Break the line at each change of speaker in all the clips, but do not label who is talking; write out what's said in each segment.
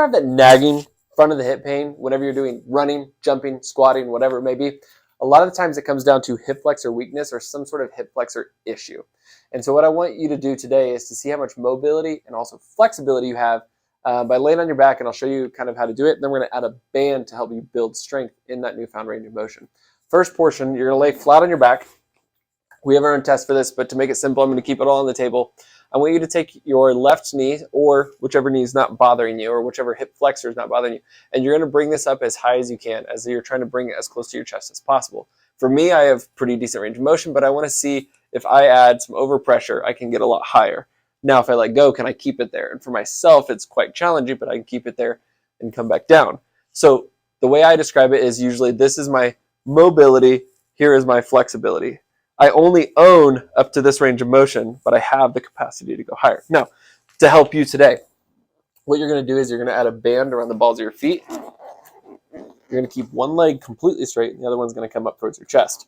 have that nagging front of the hip pain whenever you're doing running, jumping, squatting, whatever it may be, a lot of the times it comes down to hip flexor weakness or some sort of hip flexor issue. And so what I want you to do today is to see how much mobility and also flexibility you have by laying on your back, and I'll show you kind of how to do it. And then we're going to add a band to help you build strength in that newfound range of motion. First portion, you're going to lay flat on your back. We have our own test for this, but to make it simple, I'm going to keep it all on the table. I want you to take your left knee, or whichever knee is not bothering you, or whichever hip flexor is not bothering you, and you're going to bring this up as high as you can, as you're trying to bring it as close to your chest as possible. For me, I have pretty decent range of motion, but I want to see if I add some overpressure, I can get a lot higher. Now, if I let go, can I keep it there? And for myself, it's quite challenging, but I can keep it there and come back down. So the way I describe it is usually this is my mobility, here is my flexibility. I only own up to this range of motion, but I have the capacity to go higher. Now, to help you today, what you're going to do is you're going to add a band around the balls of your feet. You're going to keep one leg completely straight, and the other one's going to come up towards your chest.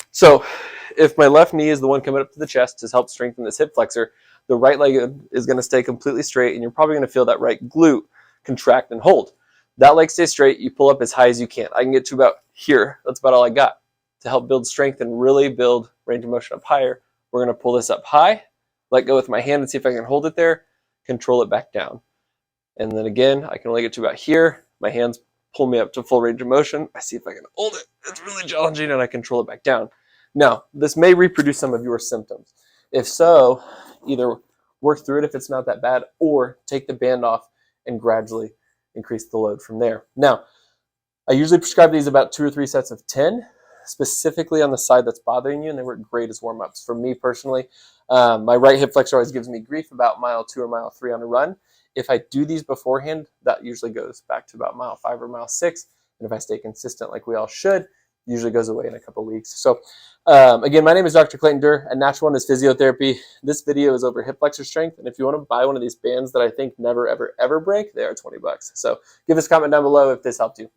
So if my left knee is the one coming up to the chest to help strengthen this hip flexor, the right leg is going to stay completely straight, and you're probably going to feel that right glute contract and hold. That leg stays straight. You pull up as high as you can. I can get to about here. That's about all I got. To help build strength and really build range of motion up higher, we're going to pull this up high, let go with my hand and see if I can hold it there, control it back down. And then again, I can only get to about here. My hands pull me up to full range of motion. I see if I can hold it. It's really challenging, and I control it back down. Now, this may reproduce some of your symptoms. If so, either work through it if it's not that bad, or take the band off and gradually increase the load from there. Now, I usually prescribe these about 2 or 3 sets of 10, specifically on the side that's bothering you, and they work great as warm-ups. For me personally, my right hip flexor always gives me grief about mile 2 or mile 3 on a run. If I do these beforehand, that usually goes back to about mile 5 or mile 6, and if I stay consistent like we all should, usually goes away in a couple weeks. So again, my name is Dr. Clayton Durr, and Natural One is physiotherapy. This video is over hip flexor strength, and if you want to buy one of these bands that I think never, ever, ever break, they are $20. So give us a comment down below if this helped you.